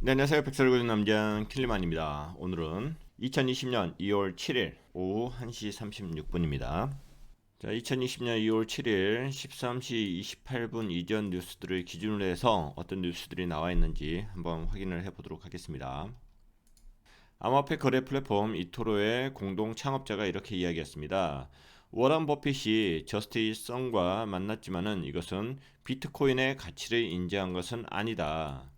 네, 안녕하세요. 백설구는 남자 킬리만입니다. 오늘은 2020년 2월 7일 오후 1시 36분입니다. 자, 2020년 2월 7일 13시 28분 이전 뉴스들을 기준으로 해서 어떤 뉴스들이 나와 있는지 한번 확인을 해보도록 하겠습니다. 암호화폐 거래 플랫폼 이토로의 공동 창업자가 이렇게 이야기했습니다. 워런 버핏이 저스틴 성과 만났지만은 이것은 비트코인의 가치를 인정한 것은 아니다.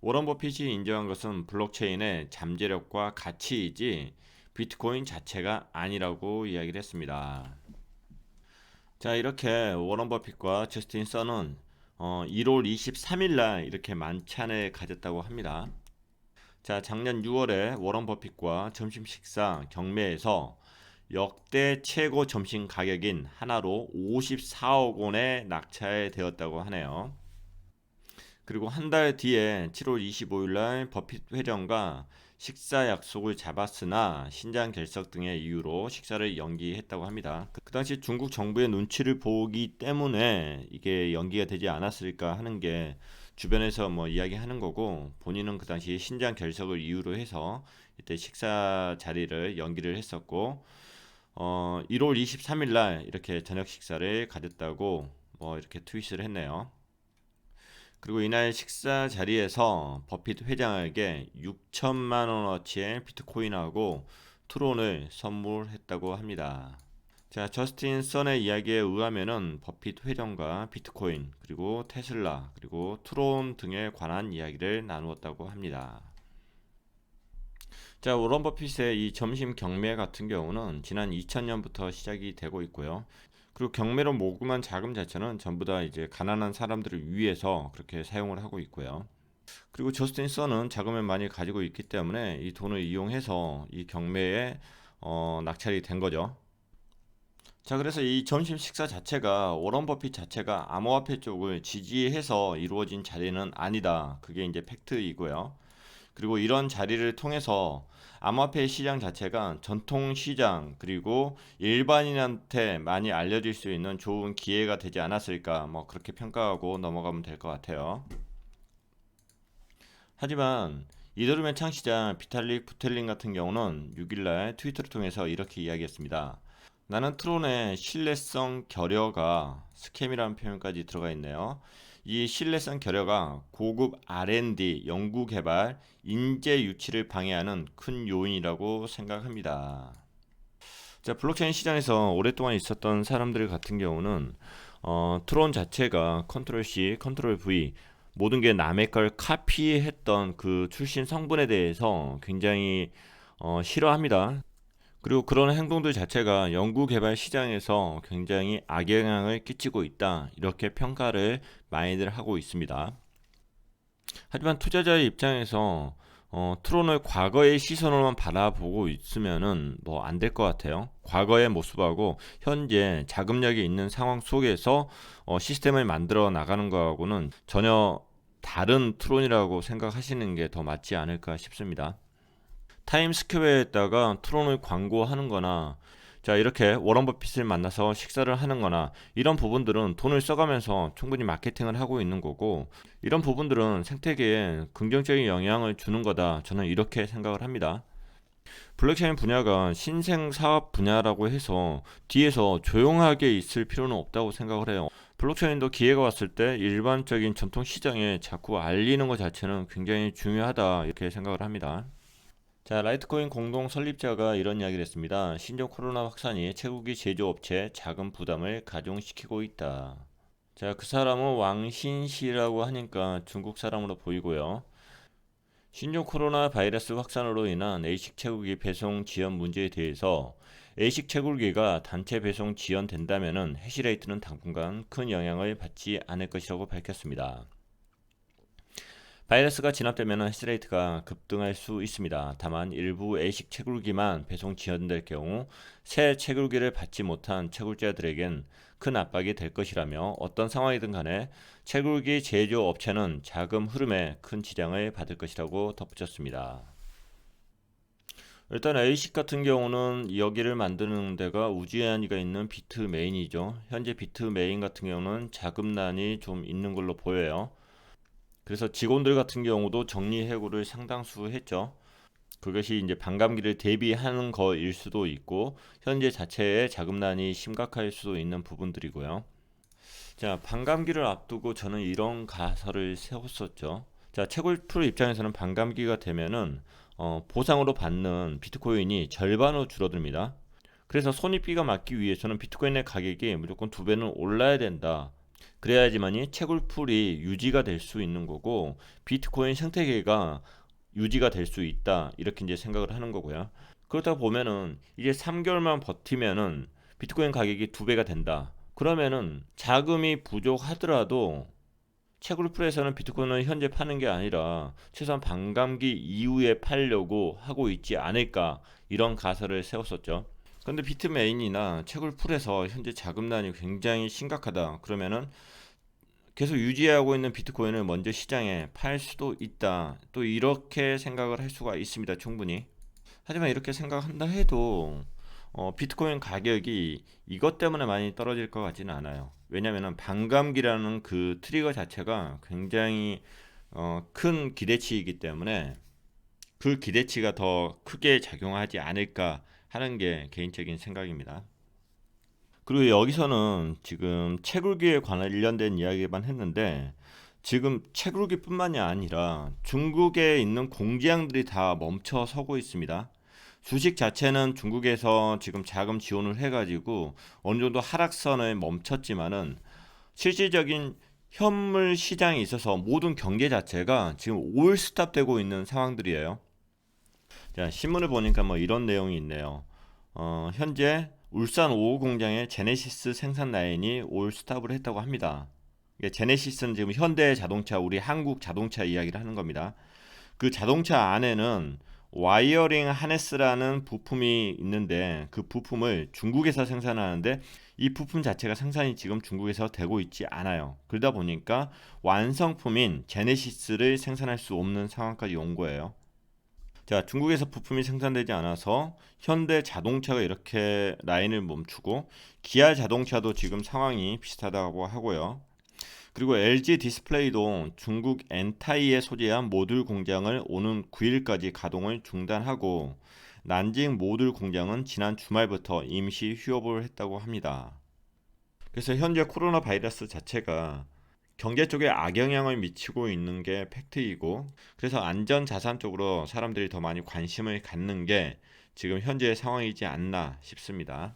워런 버핏이 인정한 것은 블록체인의 잠재력과 가치이지 비트코인 자체가 아니라고 이야기를 했습니다. 자, 이렇게 워런 버핏과 저스틴 선은 1월 23일 날 이렇게 만찬을 가졌다고 합니다. 자, 작년 6월에 워런 버핏과 점심 식사 경매에서 역대 최고 점심 가격인 하나로 54억 원에 낙찰되었다고 하네요. 그리고 한 달 뒤에 7월 25일 날 버핏 회장과 식사 약속을 잡았으나 신장 결석 등의 이유로 식사를 연기했다고 합니다. 그 당시 중국 정부의 눈치를 보기 때문에 이게 연기가 되지 않았을까 하는 게 주변에서 뭐 이야기하는 거고, 본인은 그 당시 신장 결석을 이유로 해서 이때 식사 자리를 연기를 했었고, 1월 23일 날 이렇게 저녁 식사를 가졌다고 뭐 이렇게 트윗을 했네요. 그리고 이날 식사 자리에서 버핏 회장에게 6천만 원어치의 비트코인하고 트론을 선물했다고 합니다. 자, 저스틴 선의 이야기에 의하면은 버핏 회장과 비트코인, 그리고 테슬라, 그리고 트론 등에 관한 이야기를 나누었다고 합니다. 자, 워런 버핏의 이 점심 경매 같은 경우는 지난 2000년부터 시작이 되고 있고요. 그리고 경매로 모금한 자금 자체는 전부 다 이제 가난한 사람들을 위해서 그렇게 사용을 하고 있고요. 그리고 저스틴 선은 자금을 많이 가지고 있기 때문에 이 돈을 이용해서 이 경매에 낙찰이 된 거죠. 자, 그래서 이 점심 식사 자체가 워런 버핏 자체가 암호화폐 쪽을 지지해서 이루어진 자리는 아니다. 그게 이제 팩트이고요. 그리고 이런 자리를 통해서 암호화폐 시장 자체가 전통 시장 그리고 일반인한테 많이 알려질 수 있는 좋은 기회가 되지 않았을까, 뭐 그렇게 평가하고 넘어가면 될 것 같아요. 하지만 이더리움의 창시자 비탈릭 부텔린 같은 경우는 6일날 트위터를 통해서 이렇게 이야기했습니다. 나는 트론의 신뢰성 결여가 스캠이라는 표현까지 들어가 있네요. 이 신뢰성 결여가 고급 R&D 연구개발 인재 유치를 방해하는 큰 요인이라고 생각합니다. 자, 블록체인 시장에서 오랫동안 있었던 사람들 같은 경우는 트론 자체가 컨트롤 C, 컨트롤 V 모든 게 남의 걸 카피했던 그 출신 성분에 대해서 굉장히 싫어합니다. 그리고 그런 행동들 자체가 연구개발 시장에서 굉장히 악영향을 끼치고 있다. 이렇게 평가를 많이들 하고 있습니다. 하지만 투자자의 입장에서 트론을 과거의 시선으로만 바라보고 있으면은 뭐 안 될 것 같아요. 과거의 모습하고 현재 자금력이 있는 상황 속에서 시스템을 만들어 나가는 거하고는 전혀 다른 트론이라고 생각하시는 게 더 맞지 않을까 싶습니다. 타임스퀘어에다가 트론을 광고하는 거나, 자, 이렇게 워런 버핏을 만나서 식사를 하는 거나, 이런 부분들은 돈을 써가면서 충분히 마케팅을 하고 있는 거고, 이런 부분들은 생태계에 긍정적인 영향을 주는 거다. 저는 이렇게 생각을 합니다. 블록체인 분야가 신생 사업 분야라고 해서 뒤에서 조용하게 있을 필요는 없다고 생각을 해요. 블록체인도 기회가 왔을 때 일반적인 전통 시장에 자꾸 알리는 것 자체는 굉장히 중요하다. 이렇게 생각을 합니다. 자, 라이트코인 공동 설립자가 이런 이야기를 했습니다. 신종 코로나 확산이 채굴기 제조업체 자금 부담을 가중시키고 있다. 자, 그 사람은 왕신시라고 하니까 중국 사람으로 보이고요. 신종 코로나 바이러스 확산으로 인한 A식 채굴기 배송 지연 문제에 대해서 A식 채굴기가 단체 배송 지연된다면 해시레이트는 당분간 큰 영향을 받지 않을 것이라고 밝혔습니다. 바이러스가 진압되면 해시레이트가 급등할 수 있습니다. 다만 일부 A식 채굴기만 배송 지연될 경우 새 채굴기를 받지 못한 채굴자들에겐 큰 압박이 될 것이라며, 어떤 상황이든 간에 채굴기 제조 업체는 자금 흐름에 큰 지장을 받을 것이라고 덧붙였습니다. 일단 A식 같은 경우는 여기를 만드는 데가 우지한이가 있는 비트메인이죠. 현재 비트메인 같은 경우는 자금난이 좀 있는 걸로 보여요. 그래서 직원들 같은 경우도 정리해고를 상당수 했죠. 그것이 이제 반감기를 대비하는 거일 수도 있고 현재 자체의 자금난이 심각할 수도 있는 부분들이고요. 자, 반감기를 앞두고 저는 이런 가설을 세웠었죠. 자, 채굴 입장에서는 반감기가 되면은 보상으로 받는 비트코인이 절반으로 줄어듭니다. 그래서 손익비가 맞기 위해서는 비트코인의 가격이 무조건 2배는 올라야 된다. 그래야지만이 채굴풀이 유지가 될 수 있는 거고 비트코인 생태계가 유지가 될 수 있다. 이렇게 이제 생각을 하는 거고요. 그렇다 보면은 이제 3개월만 버티면은 비트코인 가격이 2배가 된다. 그러면은 자금이 부족하더라도 채굴풀에서는 비트코인을 현재 파는 게 아니라 최소한 반감기 이후에 팔려고 하고 있지 않을까 이런 가설을 세웠었죠. 근데 비트메인이나 채굴풀에서 현재 자금난이 굉장히 심각하다. 그러면은 계속 유지하고 있는 비트코인을 먼저 시장에 팔 수도 있다. 또 이렇게 생각을 할 수가 있습니다. 충분히. 하지만 이렇게 생각한다 해도 비트코인 가격이 이것 때문에 많이 떨어질 것 같지는 않아요. 왜냐하면 반감기라는 그 트리거 자체가 굉장히 큰 기대치이기 때문에 그 기대치가 더 크게 작용하지 않을까 하는 게 개인적인 생각입니다. 그리고 여기서는 지금 채굴기에 관련된 이야기만 했는데 지금 채굴기뿐만이 아니라 중국에 있는 공장들이 다 멈춰 서고 있습니다. 주식 자체는 중국에서 지금 자금 지원을 해가지고 어느 정도 하락선을 멈췄지만은 실질적인 현물 시장에 있어서 모든 경제 자체가 지금 올스탑 되고 있는 상황들이에요. 자, 신문을 보니까 뭐 이런 내용이 있네요. 현재 울산 5호 공장의 제네시스 생산 라인이 올 스탑을 했다고 합니다. 제네시스는 지금 현대 자동차, 우리 한국 자동차 이야기를 하는 겁니다. 그 자동차 안에는 와이어링 하네스라는 부품이 있는데 그 부품을 중국에서 생산하는데 이 부품 자체가 생산이 지금 중국에서 되고 있지 않아요. 그러다 보니까 완성품인 제네시스를 생산할 수 없는 상황까지 온 거예요. 자, 중국에서 부품이 생산되지 않아서 현대 자동차가 이렇게 라인을 멈추고 기아 자동차도 지금 상황이 비슷하다고 하고요. 그리고 LG 디스플레이도 중국 엔타이에 소재한 모듈 공장을 오는 9일까지 가동을 중단하고 난징 모듈 공장은 지난 주말부터 임시 휴업을 했다고 합니다. 그래서 현재 코로나 바이러스 자체가 경제 쪽에 악영향을 미치고 있는 게 팩트이고 그래서 안전 자산 쪽으로 사람들이 더 많이 관심을 갖는 게 지금 현재의 상황이지 않나 싶습니다.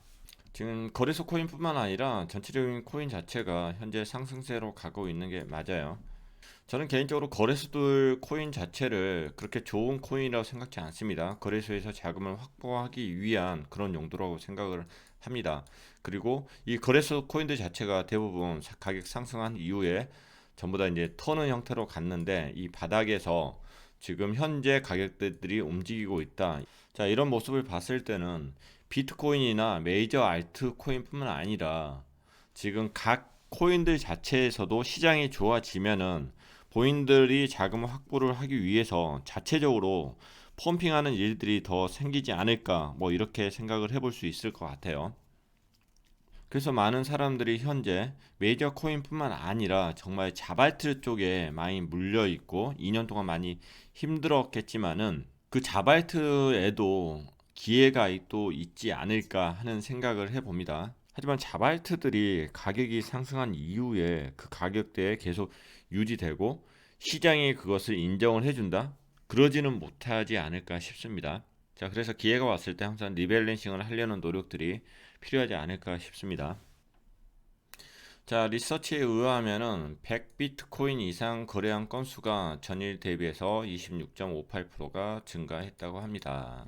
지금 거래소 코인뿐만 아니라 전체적인 코인 자체가 현재 상승세로 가고 있는 게 맞아요. 저는 개인적으로 거래소들 코인 자체를 그렇게 좋은 코인이라고 생각지 않습니다. 거래소에서 자금을 확보하기 위한 그런 용도라고 생각을 합니다. 그리고 이 거래소 코인들 자체가 대부분 가격 상승한 이후에 전부 다 이제 터는 형태로 갔는데 이 바닥에서 지금 현재 가격대들이 움직이고 있다. 자, 이런 모습을 봤을 때는 비트코인이나 메이저 알트코인뿐만 아니라 지금 각 코인들 자체에서도 시장이 좋아지면은 본인들이 자금을 확보를 하기 위해서 자체적으로 펌핑하는 일들이 더 생기지 않을까 뭐 이렇게 생각을 해볼 수 있을 것 같아요. 그래서 많은 사람들이 현재 메이저 코인뿐만 아니라 정말 자발트 쪽에 많이 물려 있고 2년 동안 많이 힘들었겠지만은 그 자발트에도 기회가 또 있지 않을까 하는 생각을 해봅니다. 하지만 자발트들이 가격이 상승한 이후에 그 가격대에 계속 유지되고 시장이 그것을 인정을 해준다? 그러지는 못하지 않을까 싶습니다. 자, 그래서 기회가 왔을 때 항상 리밸런싱을 하려는 노력들이 필요하지 않을까 싶습니다. 자, 리서치에 의하면은 100비트코인 이상 거래한 건수가 전일 대비해서 26.58%가 증가했다고 합니다.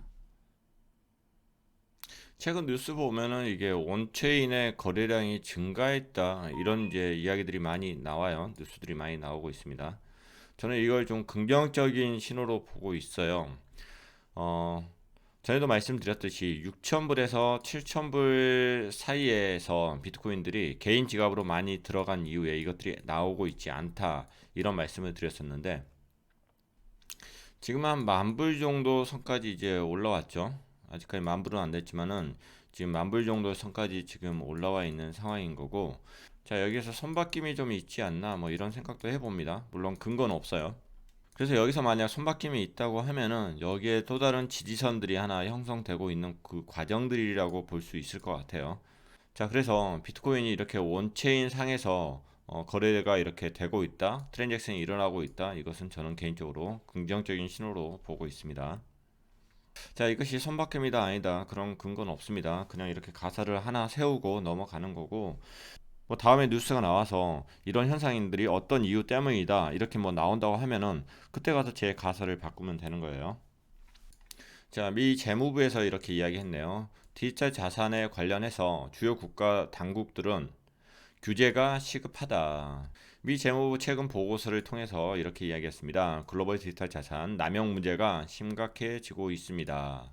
최근 뉴스 보면은 이게 온체인의 거래량이 증가했다 이런 이제 이야기들이 많이 나와요. 뉴스들이 많이 나오고 있습니다. 저는 이걸 좀 긍정적인 신호로 보고 있어요. 어, 전에도 말씀드렸듯이 6,000불에서 7,000불 사이에서 비트코인들이 개인 지갑으로 많이 들어간 이후에 이것들이 나오고 있지 않다 이런 말씀을 드렸었는데 지금 한 10,000불 정도 선까지 이제 올라왔죠. 아직까지 10,000불은 안 됐지만은 지금 10,000불 정도 선까지 지금 올라와 있는 상황인 거고 자, 여기에서 손바뀜이 좀 있지 않나 뭐 이런 생각도 해봅니다. 물론 근거는 없어요. 그래서 여기서 만약 손바뀜이 있다고 하면은 여기에 또 다른 지지선들이 하나 형성되고 있는 그 과정들이라고 볼 수 있을 것 같아요. 자, 그래서 비트코인이 이렇게 원체인 상에서 거래가 이렇게 되고 있다, 트랜잭션이 일어나고 있다, 이것은 저는 개인적으로 긍정적인 신호로 보고 있습니다. 자, 이것이 손바뀜이다 아니다 그런 근거는 없습니다. 그냥 이렇게 가설을 하나 세우고 넘어가는 거고, 뭐 다음에 뉴스가 나와서 이런 현상인들이 어떤 이유 때문이다 이렇게 뭐 나온다고 하면은 그때 가서 제 가설을 바꾸면 되는 거예요. 자, 미 재무부에서 이렇게 이야기했네요. 디지털 자산에 관련해서 주요 국가 당국들은 규제가 시급하다. 미 재무부 최근 보고서를 통해서 이렇게 이야기했습니다. 글로벌 디지털 자산 남용 문제가 심각해지고 있습니다.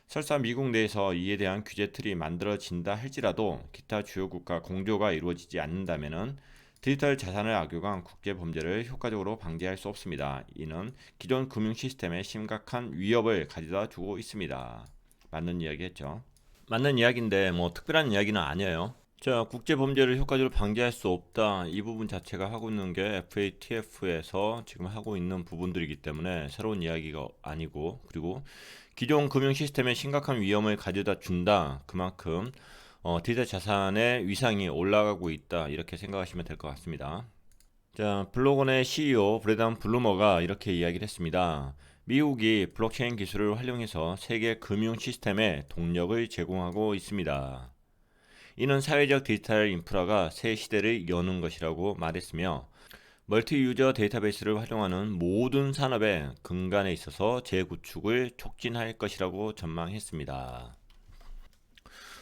설사 미국 내에서 이에 대한 규제 틀이 만들어진다 할지라도 기타 주요 국가 공조가 이루어지지 않는다면 디지털 자산을 악용한 국제 범죄를 효과적으로 방지할 수 없습니다. 이는 기존 금융 시스템에 심각한 위협을 가져다 주고 있습니다. 맞는 이야기했죠. 맞는 이야기인데 뭐 특별한 이야기는 아니에요. 자, 국제 범죄를 효과적으로 방지할 수 없다. 이 부분 자체가 하고 있는 게 FATF에서 지금 하고 있는 부분들이기 때문에 새로운 이야기가 아니고, 그리고 기존 금융 시스템에 심각한 위험을 가져다 준다. 그만큼 디지털 자산의 위상이 올라가고 있다. 이렇게 생각하시면 될 것 같습니다. 자, 블록온의 CEO 브래단 블루머가 이렇게 이야기를 했습니다. 미국이 블록체인 기술을 활용해서 세계 금융 시스템에 동력을 제공하고 있습니다. 이는 사회적 디지털 인프라가 새 시대를 여는 것이라고 말했으며, 멀티 유저 데이터베이스를 활용하는 모든 산업의 근간에 있어서 재구축을 촉진할 것이라고 전망했습니다.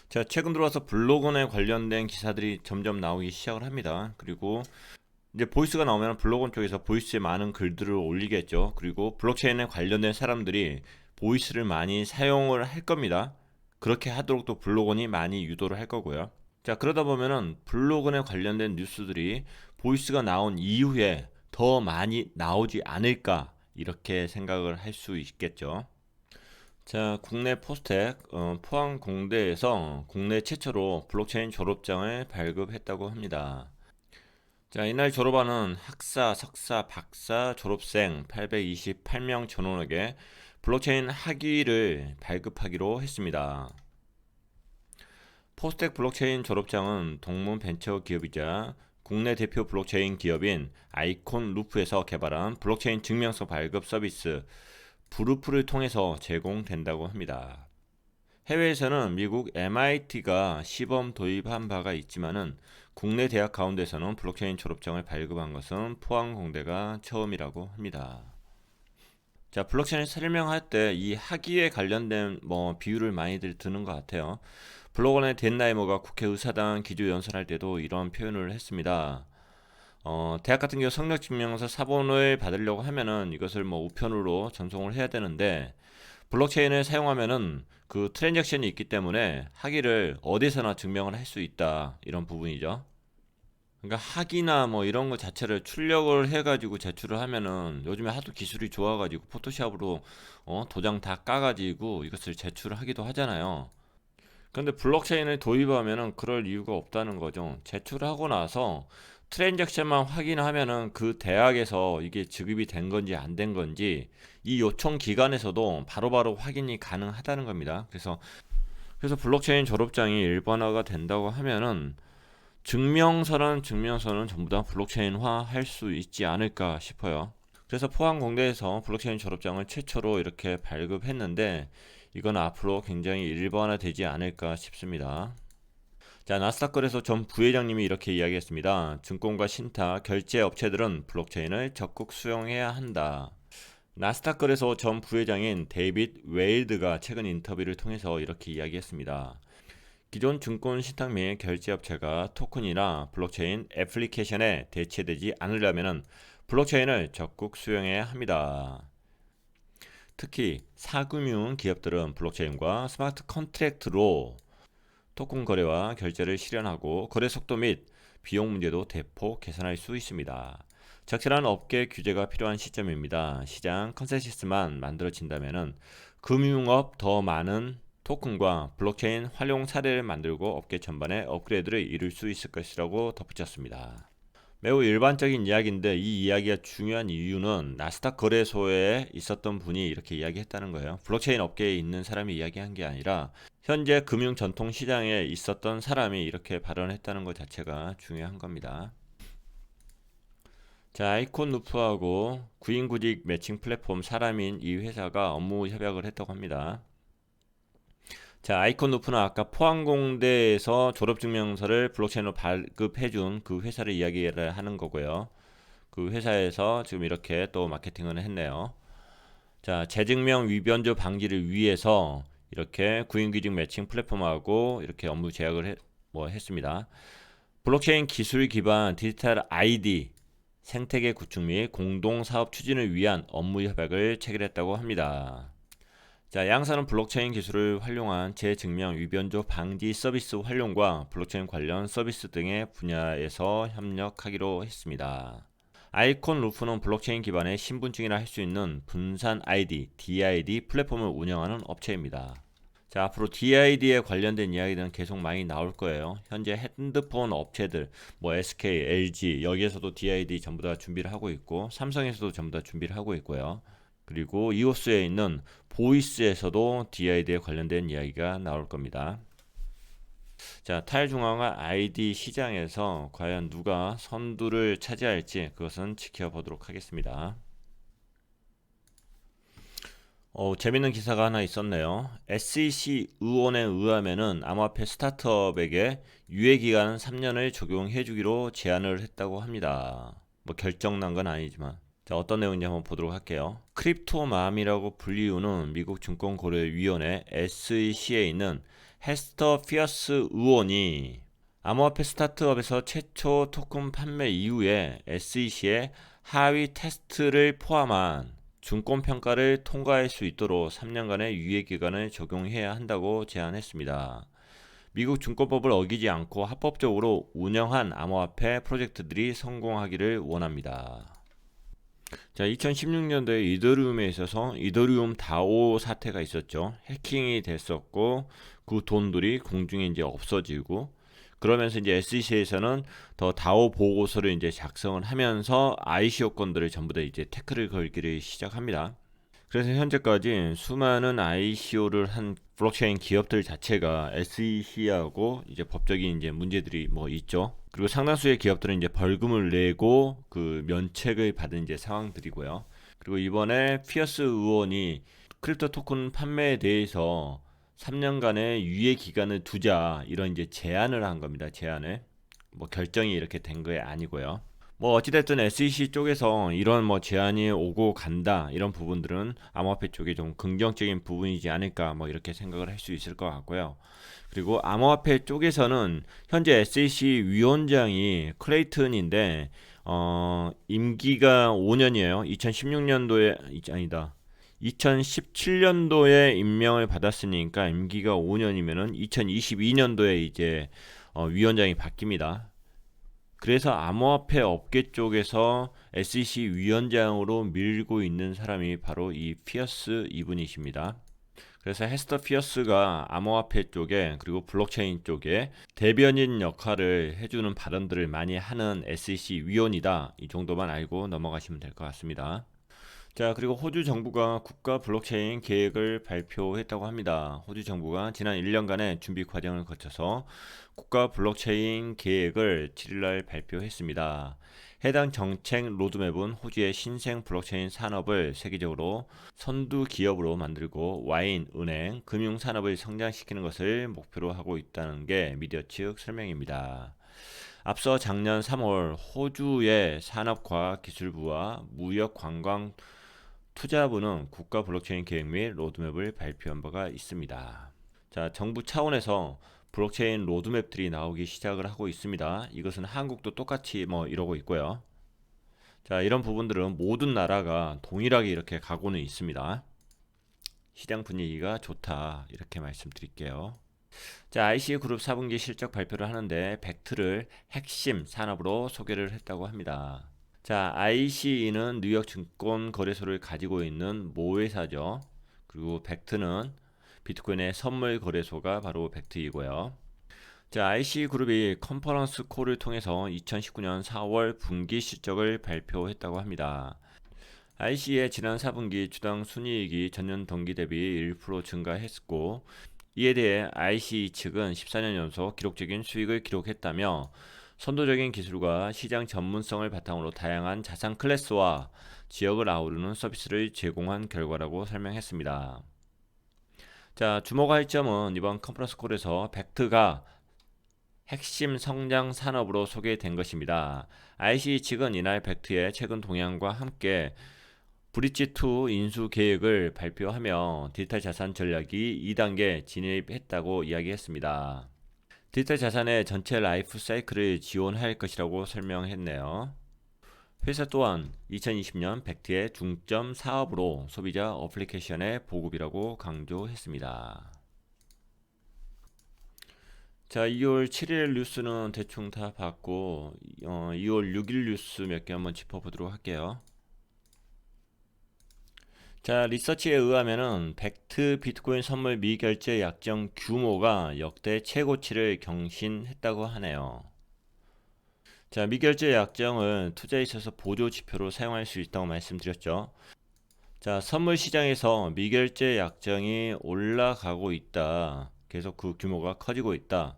자, 최근 들어와서 블록온에 관련된 기사들이 점점 나오기 시작을 합니다. 그리고 이제 보이스가 나오면 블록온 쪽에서 보이스에 많은 글들을 올리겠죠. 그리고 블록체인에 관련된 사람들이 보이스를 많이 사용을 할 겁니다. 그렇게 하도록 또 블록온이 많이 유도를 할 거고요. 자, 그러다 보면은 블록온에 관련된 뉴스들이 보이스가 나온 이후에 더 많이 나오지 않을까 이렇게 생각을 할 수 있겠죠. 자, 국내 포스텍 포항공대에서 국내 최초로 블록체인 졸업장을 발급했다고 합니다. 자, 이날 졸업하는 학사, 석사, 박사 졸업생 828명 전원에게 블록체인 학위를 발급하기로 했습니다. 포스텍 블록체인 졸업장은 동문 벤처 기업이자 국내 대표 블록체인 기업인 아이콘 루프에서 개발한 블록체인 증명서 발급 서비스 브루프를 통해서 제공된다고 합니다. 해외에서는 미국 MIT가 시범 도입한 바가 있지만은 국내 대학 가운데서는 블록체인 졸업장을 발급한 것은 포항공대가 처음이라고 합니다. 자, 블록체인 설명할 때 이 학위에 관련된 뭐 비유를 많이들 드는 것 같아요. 블록원의 댄 라이머가 국회의사당 기조연설할 때도 이런 표현을 했습니다. 대학 같은 경우 성적증명서 사본을 받으려고 하면은 이것을 뭐 우편으로 전송을 해야 되는데, 블록체인을 사용하면은 그 트랜잭션이 있기 때문에 학위를 어디서나 증명을 할 수 있다. 이런 부분이죠. 그러니까 학위나 뭐 이런 거 자체를 출력을 해가지고 제출을 하면은 요즘에 하도 기술이 좋아가지고 포토샵으로 도장 다 까가지고 이것을 제출을 하기도 하잖아요. 근데 블록체인을 도입하면은 그럴 이유가 없다는 거죠. 제출하고 나서 트랜잭션만 확인하면은 그 대학에서 이게 지급이 된 건지 안 된 건지 이 요청 기관에서도 바로바로 확인이 가능하다는 겁니다. 그래서 블록체인 졸업장이 일반화가 된다고 하면은 증명서는 전부 다 블록체인화 할 수 있지 않을까 싶어요. 그래서 포항공대에서 블록체인 졸업장을 최초로 이렇게 발급했는데 이건 앞으로 굉장히 일반화되지 않을까 싶습니다. 자, 나스닥 거래소 전 부회장님이 이렇게 이야기했습니다. 증권과 신탁, 결제 업체들은 블록체인을 적극 수용해야 한다. 나스닥 거래소 전 부회장인 데이빗 웨일드가 최근 인터뷰를 통해서 이렇게 이야기했습니다. 기존 증권 신탁 및 결제 업체가 토큰이나 블록체인 애플리케이션에 대체되지 않으려면 블록체인을 적극 수용해야 합니다. 특히 사금융 기업들은 블록체인과 스마트 컨트랙트로 토큰 거래와 결제를 실현하고 거래 속도 및 비용 문제도 대폭 개선할 수 있습니다. 적절한 업계 규제가 필요한 시점입니다. 시장 컨센서스만 만들어진다면 금융업 더 많은 토큰과 블록체인 활용 사례를 만들고 업계 전반에 업그레이드를 이룰 수 있을 것이라고 덧붙였습니다. 매우 일반적인 이야기인데 이 이야기가 중요한 이유는 나스닥 거래소에 있었던 분이 이렇게 이야기했다는 거예요. 블록체인 업계에 있는 사람이 이야기한 게 아니라 현재 금융 전통 시장에 있었던 사람이 이렇게 발언했다는 것 자체가 중요한 겁니다. 자, 아이콘 루프하고 구인구직 매칭 플랫폼 사람인 이 회사가 업무 협약을 했다고 합니다. 자, 아이콘 루프는 아까 포항공대에서 졸업증명서를 블록체인으로 발급해준 그 회사를 이야기를 하는 거고요. 그 회사에서 지금 이렇게 또 마케팅을 했네요. 자, 재증명 위변조 방지를 위해서 이렇게 구인구직 매칭 플랫폼하고 이렇게 업무 제약을 했습니다. 블록체인 기술 기반 디지털 아이디 생태계 구축 및 공동 사업 추진을 위한 업무 협약을 체결했다고 합니다. 자, 양사는 블록체인 기술을 활용한 재증명 위변조 방지 서비스 활용과 블록체인 관련 서비스 등의 분야에서 협력하기로 했습니다. 아이콘 루프는 블록체인 기반의 신분증이라 할 수 있는 분산 아이디, DID 플랫폼을 운영하는 업체입니다. 자, 앞으로 DID에 관련된 이야기들은 계속 많이 나올 거예요. 현재 핸드폰 업체들, SK, LG 여기에서도 DID 전부 다 준비를 하고 있고 삼성에서도 전부 다 준비를 하고 있고요. 그리고 이오스에 있는 보이스에서도 DID에 관련된 이야기가 나올 겁니다. 자, 탈중앙화 아이디 시장에서 과연 누가 선두를 차지할지 그것은 지켜보도록 하겠습니다. 재밌는 기사가 하나 있었네요. SEC 의원에 의하면은 암호화폐 스타트업에게 유예기간 3년을 적용해 주기로 제안을 했다고 합니다. 결정 난 건 아니지만. 자, 어떤 내용인지 한번 보도록 할게요. 크립토맘이라고 불리우는 미국 증권거래위원회 SEC에 있는 헤스터 피어스 의원이 암호화폐 스타트업에서 최초 토큰 판매 이후에 SEC의 하위 테스트를 포함한 증권평가를 통과할 수 있도록 3년간의 유예기간을 적용해야 한다고 제안했습니다. 미국 증권법을 어기지 않고 합법적으로 운영한 암호화폐 프로젝트들이 성공하기를 원합니다. 자, 2016년도에 이더리움에 있어서 이더리움 다오 사태가 있었죠. 해킹이 됐었고 그 돈들이 공중에 이제 없어지고 그러면서 이제 SEC에서는 더 다오 보고서를 이제 작성을 하면서 ICO 건들을 전부 다 이제 태클을 걸기를 시작합니다. 그래서 현재까지 수많은 ICO를 한 블록체인 기업들 자체가 SEC하고 이제 법적인 이제 문제들이 있죠. 그리고 상당수의 기업들은 이제 벌금을 내고 그 면책을 받은 이제 상황들이고요. 그리고 이번에 피어스 의원이 크립토 토큰 판매에 대해서 3년간의 유예 기간을 두자 이런 이제 제안을 한 겁니다. 제안을 결정이 이렇게 된 게 아니고요. 어찌됐든 SEC 쪽에서 이런 제안이 오고 간다 이런 부분들은 암호화폐 쪽에 좀 긍정적인 부분이지 않을까 이렇게 생각을 할 수 있을 것 같고요. 그리고 암호화폐 쪽에서는 현재 SEC 위원장이 클레이튼인데 임기가 5년이에요. 2016년도에 아니다. 2017년도에 임명을 받았으니까 임기가 5년이면은 2022년도에 이제 위원장이 바뀝니다. 그래서 암호화폐 업계 쪽에서 SEC 위원장으로 밀고 있는 사람이 바로 이 피어스 이분이십니다. 그래서 헤스터 피어스가 암호화폐 쪽에 그리고 블록체인 쪽에 대변인 역할을 해주는 발언들을 많이 하는 SEC 위원이다. 이 정도만 알고 넘어가시면 될 것 같습니다. 자, 그리고 호주 정부가 국가 블록체인 계획을 발표했다고 합니다. 호주 정부가 지난 1년간의 준비 과정을 거쳐서 국가 블록체인 계획을 7일날 발표했습니다. 해당 정책 로드맵은 호주의 신생 블록체인 산업을 세계적으로 선두 기업으로 만들고 와인, 은행, 금융 산업을 성장시키는 것을 목표로 하고 있다는 게 미디어 측 설명입니다. 앞서 작년 3월 호주의 산업과학기술부와 무역관광 투자부는 국가 블록체인 계획 및 로드맵을 발표한 바가 있습니다. 자, 정부 차원에서 블록체인 로드맵들이 나오기 시작을 하고 있습니다. 이것은 한국도 똑같이 이러고 있고요. 자, 이런 부분들은 모든 나라가 동일하게 이렇게 가고는 있습니다. 시장 분위기가 좋다 이렇게 말씀드릴게요. 자, IC그룹 4분기 실적 발표를 하는데 벡트를 핵심 산업으로 소개를 했다고 합니다. 자, ICE는 뉴욕 증권거래소를 가지고 있는 모회사죠. 그리고 벡트는 비트코인의 선물 거래소가 바로 벡트이고요. 자, IC그룹이 컨퍼런스 콜을 통해서 2019년 4월 분기 실적을 발표했다고 합니다. IC의 지난 4분기 주당 순이익이 전년 동기 대비 1% 증가했고, 이에 대해 IC 측은 14년 연속 기록적인 수익을 기록했다며 선도적인 기술과 시장 전문성을 바탕으로 다양한 자산 클래스와 지역을 아우르는 서비스를 제공한 결과라고 설명했습니다. 자, 주목할 점은 이번 컨퍼런스 콜에서 벡트가 핵심 성장 산업으로 소개된 것입니다. IC 측은 이날 벡트의 최근 동향과 함께 브릿지2 인수 계획을 발표하며 디지털 자산 전략이 2단계 진입했다고 이야기했습니다. 디지털 자산의 전체 라이프 사이클을 지원할 것이라고 설명했네요. 회사 또한 2020년 벡트의 중점 사업으로 소비자 어플리케이션의 보급이라고 강조했습니다. 자, 2월 7일 뉴스는 대충 다 봤고 2월 6일 뉴스 몇 개 한번 짚어보도록 할게요. 자, 리서치에 의하면은 벡트 비트코인 선물 미결제 약정 규모가 역대 최고치를 경신했다고 하네요. 자, 미결제 약정을 투자에 있어서 보조 지표로 사용할 수 있다고 말씀드렸죠. 자, 선물 시장에서 미결제 약정이 올라가고 있다. 계속 그 규모가 커지고 있다.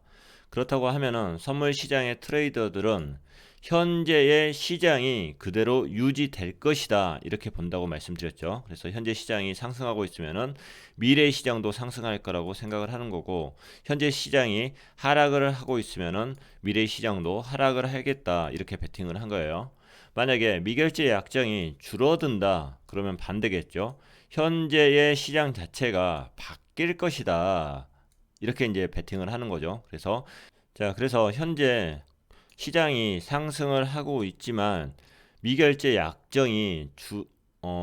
그렇다고 하면은 선물 시장의 트레이더들은 현재의 시장이 그대로 유지될 것이다 이렇게 본다고 말씀드렸죠. 그래서 현재 시장이 상승하고 있으면은 미래 시장도 상승할 거라고 생각을 하는 거고, 현재 시장이 하락을 하고 있으면은 미래 시장도 하락을 하겠다 이렇게 베팅을 한 거예요. 만약에 미결제 약정이 줄어든다 그러면 반대겠죠. 현재의 시장 자체가 바뀔 것이다 이렇게 이제 베팅을 하는 거죠. 그래서 현재 시장이 상승을 하고 있지만 미결제 약정이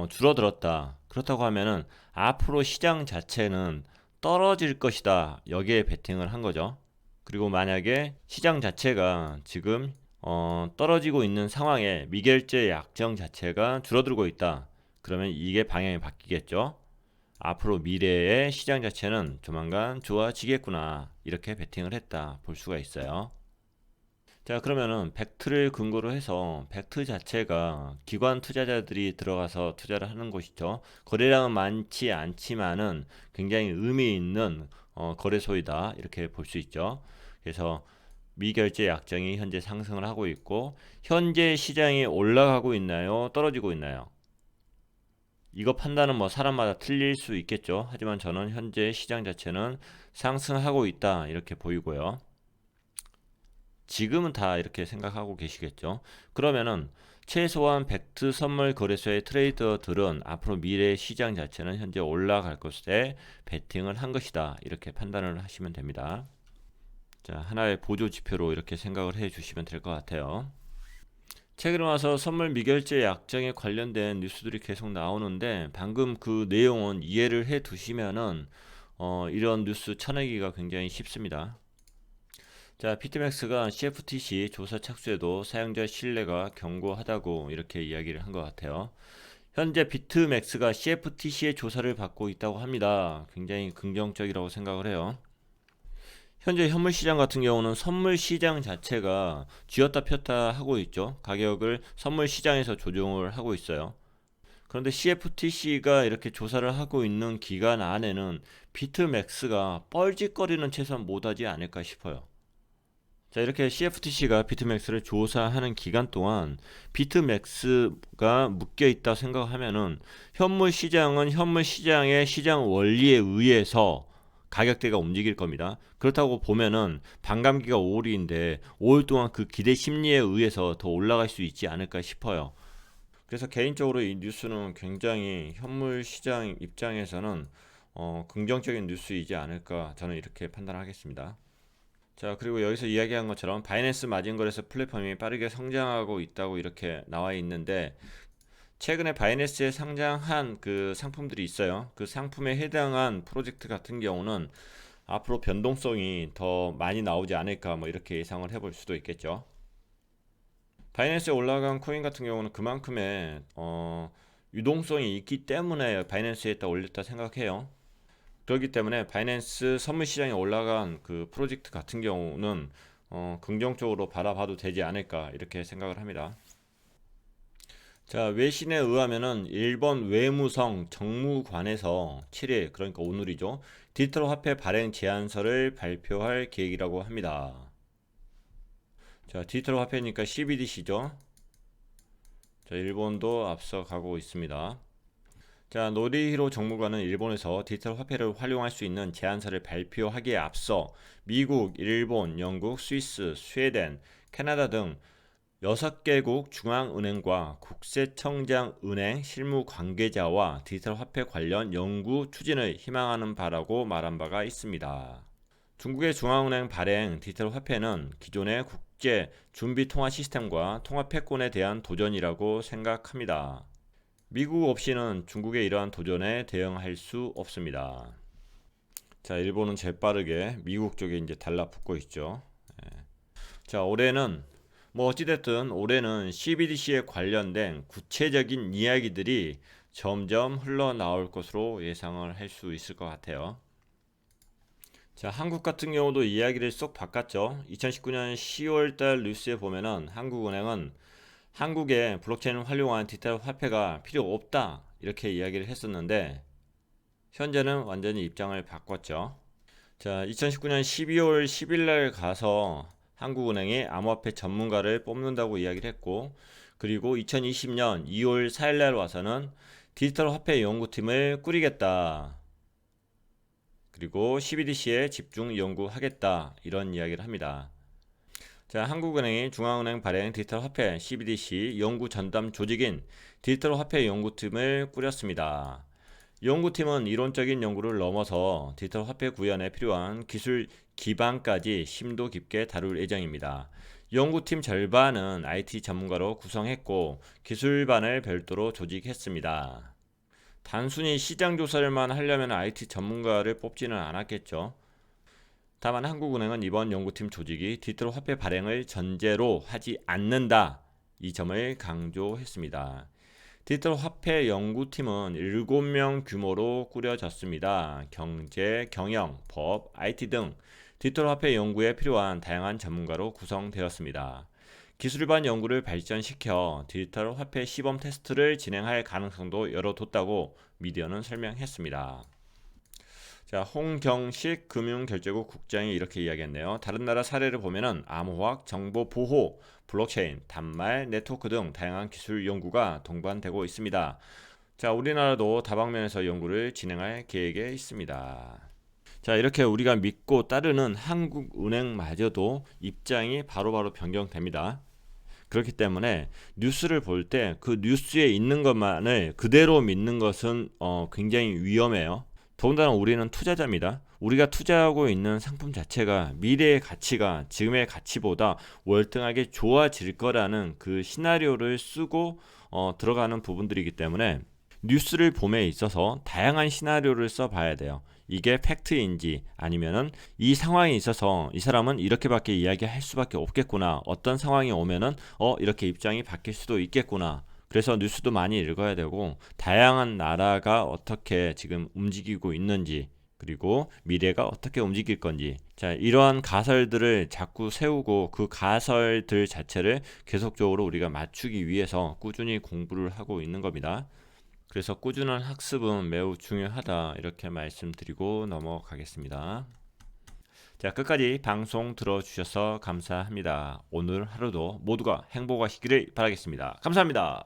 줄어들었다. 그렇다고 하면은 앞으로 시장 자체는 떨어질 것이다. 여기에 베팅을 한 거죠. 그리고 만약에 시장 자체가 지금 떨어지고 있는 상황에 미결제 약정 자체가 줄어들고 있다. 그러면 이게 방향이 바뀌겠죠. 앞으로 미래의 시장 자체는 조만간 좋아지겠구나. 이렇게 베팅을 했다. 볼 수가 있어요. 자, 그러면은 벡트를 근거로 해서 벡트 자체가 기관 투자자들이 들어가서 투자를 하는 곳이죠. 거래량은 많지 않지만은 굉장히 의미 있는 거래소이다 이렇게 볼 수 있죠. 그래서 미결제 약정이 현재 상승을 하고 있고, 현재 시장이 올라가고 있나요? 떨어지고 있나요? 이거 판단은 뭐 사람마다 틀릴 수 있겠죠. 하지만 저는 현재 시장 자체는 상승하고 있다 이렇게 보이고요. 지금은 다 이렇게 생각하고 계시겠죠. 그러면은 최소한 벡트 선물 거래소의 트레이더들은 앞으로 미래 시장 자체는 현재 올라갈 것에 베팅을 한 것이다 이렇게 판단을 하시면 됩니다. 자, 하나의 보조 지표로 이렇게 생각을 해 주시면 될 것 같아요. 최근에 와서 선물 미결제 약정에 관련된 뉴스들이 계속 나오는데, 방금 그 내용은 이해를 해 두시면은 이런 뉴스 쳐내기가 굉장히 쉽습니다. 자, 비트맥스가 CFTC 조사 착수에도 사용자 신뢰가 견고하다고 이렇게 이야기를 한 것 같아요. 현재 비트맥스가 CFTC의 조사를 받고 있다고 합니다. 굉장히 긍정적이라고 생각을 해요. 현재 현물 시장 같은 경우는 선물 시장 자체가 쥐었다 폈다 하고 있죠. 가격을 선물 시장에서 조정을 하고 있어요. 그런데 CFTC가 이렇게 조사를 하고 있는 기간 안에는 비트맥스가 뻘짓거리는 최소한 못하지 않을까 싶어요. 자, 이렇게 CFTC가 비트맥스를 조사하는 기간 동안 비트맥스가 묶여 있다 생각하면은 현물 시장은 현물 시장의 시장 원리에 의해서 가격대가 움직일 겁니다. 그렇다고 보면은 반감기가 5월인데 5월 동안 그 기대 심리에 의해서 더 올라갈 수 있지 않을까 싶어요. 그래서 개인적으로 이 뉴스는 굉장히 현물 시장 입장에서는 긍정적인 뉴스이지 않을까 저는 이렇게 판단하겠습니다. 자, 그리고 여기서 이야기한 것처럼 바이낸스 마진 거래소 플랫폼이 빠르게 성장하고 있다고 이렇게 나와 있는데, 최근에 바이낸스에 상장한 그 상품들이 있어요. 그 상품에 해당한 프로젝트 같은 경우는 앞으로 변동성이 더 많이 나오지 않을까 뭐 이렇게 예상을 해볼 수도 있겠죠. 바이낸스에 올라간 코인 같은 경우는 그만큼의 유동성이 있기 때문에 바이낸스에다 올렸다 생각해요. 그렇기 때문에 바이낸스 선물 시장에 올라간 그 프로젝트 같은 경우는 긍정적으로 바라봐도 되지 않을까 이렇게 생각을 합니다. 자, 외신에 의하면은 일본 외무성 정무관에서 7일, 그러니까 오늘이죠, 디지털 화폐 발행 제안서를 발표할 계획이라고 합니다. 자, 디지털 화폐니까 CBDC죠. 자, 일본도 앞서가고 있습니다. 자, 노리히로 정무관은 일본에서 디지털 화폐를 활용할 수 있는 제안서를 발표하기에 앞서 미국, 일본, 영국, 스위스, 스웨덴, 캐나다 등 6개국 중앙은행과 국세청장은행 실무 관계자와 디지털 화폐 관련 연구 추진을 희망하는 바라고 말한 바가 있습니다. 중국의 중앙은행 발행 디지털 화폐는 기존의 국제 준비 통화 시스템과 통화 패권에 대한 도전이라고 생각합니다. 미국 없이는 중국의 이러한 도전에 대응할 수 없습니다. 자, 일본은 재빠르게 미국 쪽에 이제 달라붙고 있죠. 자, 올해는 어찌됐든 올해는 CBDC에 관련된 구체적인 이야기들이 점점 흘러나올 것으로 예상을 할 수 있을 것 같아요. 자, 한국 같은 경우도 이야기를 쏙 바꿨죠. 2019년 10월달 뉴스에 보면은 한국은행은 한국에 블록체인을 활용한 디지털 화폐가 필요 없다 이렇게 이야기를 했었는데 현재는 완전히 입장을 바꿨죠. 자, 2019년 12월 10일 날 가서 한국은행이 암호화폐 전문가를 뽑는다고 이야기를 했고, 그리고 2020년 2월 4일 날 와서는 디지털 화폐 연구팀을 꾸리겠다. 그리고 CBDC에 집중 연구하겠다. 이런 이야기를 합니다. 자, 한국은행이 중앙은행 발행 디지털 화폐 CBDC 연구 전담 조직인 디지털 화폐 연구팀을 꾸렸습니다. 연구팀은 이론적인 연구를 넘어서 디지털 화폐 구현에 필요한 기술 기반까지 심도 깊게 다룰 예정입니다. 연구팀 절반은 IT 전문가로 구성했고 기술반을 별도로 조직했습니다. 단순히 시장 조사를만 하려면 IT 전문가를 뽑지는 않았겠죠. 다만 한국은행은 이번 연구팀 조직이 디지털 화폐 발행을 전제로 하지 않는다. 이 점을 강조했습니다. 디지털 화폐 연구팀은 7명 규모로 꾸려졌습니다. 경제, 경영, 법, IT 등 디지털 화폐 연구에 필요한 다양한 전문가로 구성되었습니다. 기술반 연구를 발전시켜 디지털 화폐 시범 테스트를 진행할 가능성도 열어뒀다고 미디어는 설명했습니다. 자, 홍경식 금융결제국 국장이 이렇게 이야기했네요. 다른 나라 사례를 보면은 암호화학, 정보 보호, 블록체인, 단말, 네트워크 등 다양한 기술 연구가 동반되고 있습니다. 자, 우리나라도 다방면에서 연구를 진행할 계획에 있습니다. 자, 이렇게 우리가 믿고 따르는 한국은행마저도 입장이 바로바로 변경됩니다. 그렇기 때문에 뉴스를 볼 때 그 뉴스에 있는 것만을 그대로 믿는 것은 굉장히 위험해요. 더군다나 우리는 투자자입니다. 우리가 투자하고 있는 상품 자체가 미래의 가치가 지금의 가치보다 월등하게 좋아질 거라는 그 시나리오를 쓰고 들어가는 부분들이기 때문에 뉴스를 봄에 있어서 다양한 시나리오를 써봐야 돼요. 이게 팩트인지 아니면은 이 상황에 있어서 이 사람은 이렇게밖에 이야기할 수밖에 없겠구나. 어떤 상황이 오면은 이렇게 입장이 바뀔 수도 있겠구나. 그래서 뉴스도 많이 읽어야 되고 다양한 나라가 어떻게 지금 움직이고 있는지 그리고 미래가 어떻게 움직일 건지 자 이러한 가설들을 자꾸 세우고 그 가설들 자체를 계속적으로 우리가 맞추기 위해서 꾸준히 공부를 하고 있는 겁니다. 그래서 꾸준한 학습은 매우 중요하다 이렇게 말씀드리고 넘어가겠습니다. 자, 끝까지 방송 들어주셔서 감사합니다. 오늘 하루도 모두가 행복하시기를 바라겠습니다. 감사합니다.